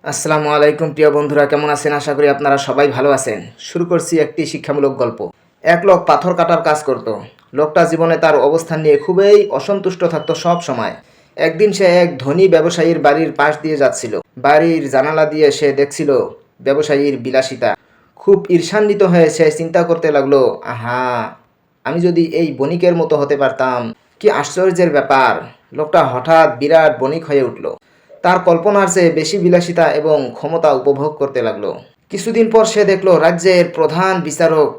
আসসালামু আলাইকুম প্রিয় বন্ধুরা, কেমন আছেন? আশা করি আপনারা সবাই ভালো আছেন। শুরু করছি একটি শিক্ষামূলক গল্প। এক লোক পাথর কাটার কাজ করত। লোকটা জীবনে তার অবস্থান নিয়ে খুবই অসন্তুষ্ট থাকতো সব সময়। একদিন সে এক ধনী ব্যবসায়ীর বাড়ির পাশ দিয়ে যাচ্ছিল। বাড়ির জানালা দিয়ে সে দেখছিল ব্যবসায়ীর বিলাসিতা। খুব ঈর্ষান্বিত হয়ে সে চিন্তা করতে লাগলো, আহা, আমি যদি এই বণিকের মতো হতে পারতাম। কি আশ্চর্যের ব্যাপার! লোকটা হঠাৎ বিরাট বণিক হয়ে উঠল। তার কল্পনার চেয়ে বেশি বিলাসিতা এবং ক্ষমতা উপভোগ করতে লাগলো। কিছুদিন পর সে দেখলো রাজ্যের প্রধান বিচারক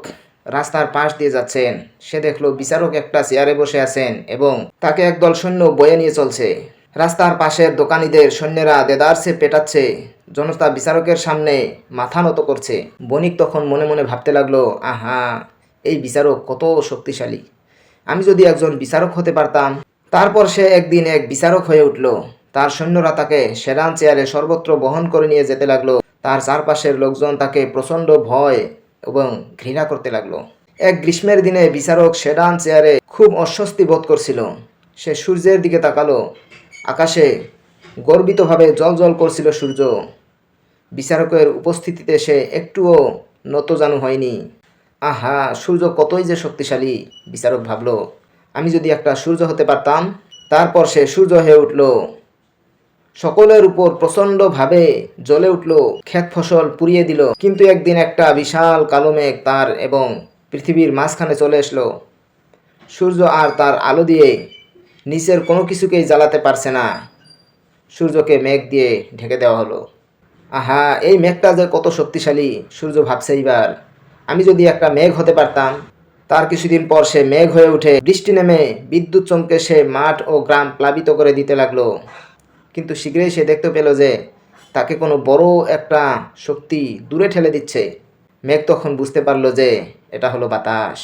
রাস্তার পাশ দিয়ে যাচ্ছেন। সে দেখলো বিচারক একটা চেয়ারে বসে আছেন এবং তাকে একদল সৈন্য বয়ে নিয়ে চলছে। রাস্তার পাশের দোকানিদের সৈন্যেরা দেদারসে পেটাচ্ছে। জনতা বিচারকের সামনে মাথা নত করছে। বণিক তখন মনে মনে ভাবতে লাগলো, আহা, এই বিচারক কত শক্তিশালী! আমি যদি একজন বিচারক হতে পারতাম। তারপর সে একদিন এক বিচারক হয়ে উঠল। তার সৈন্যরা তাকে সেরান চেয়ারে সর্বত্র বহন করে নিয়ে যেতে লাগলো। তার চারপাশের লোকজন তাকে প্রচণ্ড ভয় এবং ঘৃণা করতে লাগলো। এক গ্রীষ্মের দিনে বিচারক সেরান চেয়ারে খুব অস্বস্তি বোধ করছিল। সে সূর্যের দিকে তাকালো। আকাশে গর্বিতভাবে জ্বলজ্বল করছিল সূর্য। বিচারকের উপস্থিতিতে সে একটুও নতজানু হয়নি। আহা, সূর্য কতই যে শক্তিশালী! বিচারক ভাবল, আমি যদি একটা সূর্য হতে পারতাম। তারপর সে সূর্য হয়ে উঠল। সকলের উপর প্রচণ্ডভাবে জ্বলে উঠল, ক্ষেত ফসল পুড়িয়ে দিল। কিন্তু একদিন একটা বিশাল কালো মেঘ তার এবং পৃথিবীর মাঝখানে চলে এসলো। সূর্য আর তার আলো দিয়ে নিচের কোনো কিছুকেই জ্বালাতে পারছে না। সূর্যকে মেঘ দিয়ে ঢেকে দেওয়া হলো। আহা, এই মেঘটা যে কত শক্তিশালী! সূর্য ভাবছে এইবার, আমি যদি একটা মেঘ হতে পারতাম। তার কিছুদিন পর সে মেঘ হয়ে উঠে বৃষ্টি নেমে বিদ্যুৎ চমকে সে মাঠ ও গ্রাম প্লাবিত করে দিতে লাগলো। কিন্তু শীঘ্রই সে দেখতে পেল যে তাকে কোনো বড় একটা শক্তি দূরে ঠেলে দিচ্ছে। মেঘ তখন বুঝতে পারলো যে এটা হলো বাতাস।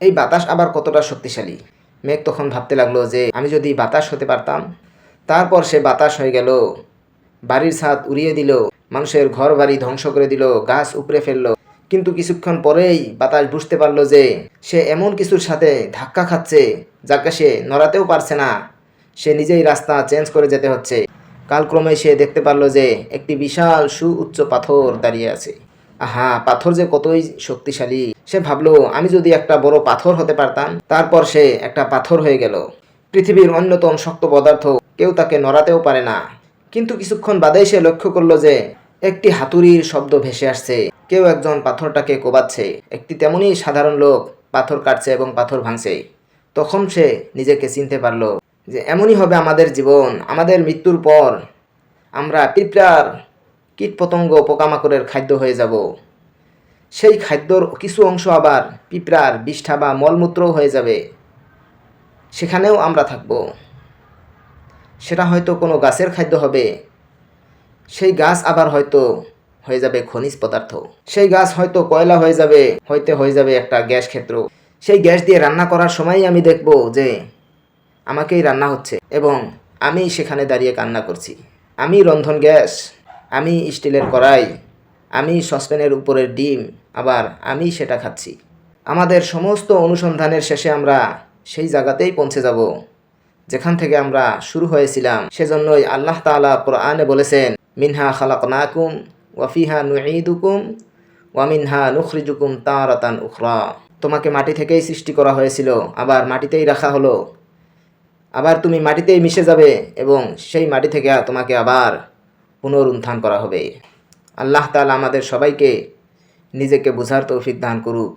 এই বাতাস আবার কতটা শক্তিশালী! মেঘ তখন ভাবতে লাগলো যে আমি যদি বাতাস হতে পারতাম। তারপর সে বাতাস হয়ে গেল। বাড়ির ছাদ উড়িয়ে দিল, মানুষের ঘর বাড়ি ধ্বংস করে দিল, গাছ উপড়ে ফেললো। কিন্তু কিছুক্ষণ পরেই বাতাস বুঝতে পারলো যে সে এমন কিছুর সাথে ধাক্কা খাচ্ছে যাকে সে নড়াতেও পারছে না। সে নিজেই রাস্তা চেঞ্জ করে যেতে হচ্ছে। কালক্রমে সে দেখতে পারলো যে একটি বিশাল সুউচ্চ পাথর দাঁড়িয়ে আছে। আহা, পাথর যে কতই শক্তিশালী! সে ভাবলো, আমি যদি একটা বড় পাথর হতে পারতাম। তারপর সে একটা পাথর হয়ে গেল। পৃথিবীর অন্যতম শক্ত পদার্থ, কেউ তাকে নড়াতেও পারে না। কিন্তু কিছুক্ষণ বাদেই সে লক্ষ্য করলো যে একটি হাতুড়ির শব্দ ভেসে আসছে। কেউ একজন পাথরটাকে কোবাচ্ছে। একটি তেমনই সাধারণ লোক পাথর কাটছে এবং পাথর ভাঙছে। তখন সে নিজেকে চিনতে পারলো যে এমনই হবে আমাদের জীবন। আমাদের মৃত্যুর পর আমরা পিঁপড়ার, কীটপতঙ্গ, পোকামাকড়ের খাদ্য হয়ে যাব। সেই খাদ্যর কিছু অংশ আবার পিঁপড়ার বিষ্ঠা বা মলমূত্রও হয়ে যাবে। সেখানেও আমরা থাকব। সেটা হয়তো কোনো গাছের খাদ্য হবে। সেই গাছ আবার হয়তো হয়ে যাবে খনিজ পদার্থ। সেই গাছ হয়তো কয়লা হয়ে যাবে, হয়তো হয়ে যাবে একটা গ্যাস ক্ষেত্র। সেই গ্যাস দিয়ে রান্না করার সময়ই আমি দেখব যে আমাকেই রান্না হচ্ছে এবং আমি সেখানে দাঁড়িয়ে কান্না করছি। আমি রন্ধন গ্যাস, আমি স্টিলের কড়াই, আমি সসপ্যানের উপরের ডিম, আবার আমি সেটা খাচ্ছি। আমাদের সমস্ত অনুসন্ধানের শেষে আমরা সেই জায়গাতেই পৌঁছে যাব যেখান থেকে আমরা শুরু হয়েছিলাম। সেজন্যই আল্লাহ তাআলা কোরআনে বলেছেন, মিনহা খালাকনাকুম ওয়া ফিহা নুঈদুকুম ওয়া মিনহা নুখরিজুকুম তারাতান উখরা। তোমাকে মাটি থেকেই সৃষ্টি করা হয়েছিল, আবার মাটিতেই রাখা হলো। আবার তুমি মাটিতেই মিশে যাবে এবং সেই মাটি থেকে তোমাকে আবার পুনরুত্থান করা হবে। আল্লাহ তাআলা আমাদের সবাইকে নিজেকে বুঝার তৌফিক দান করুক।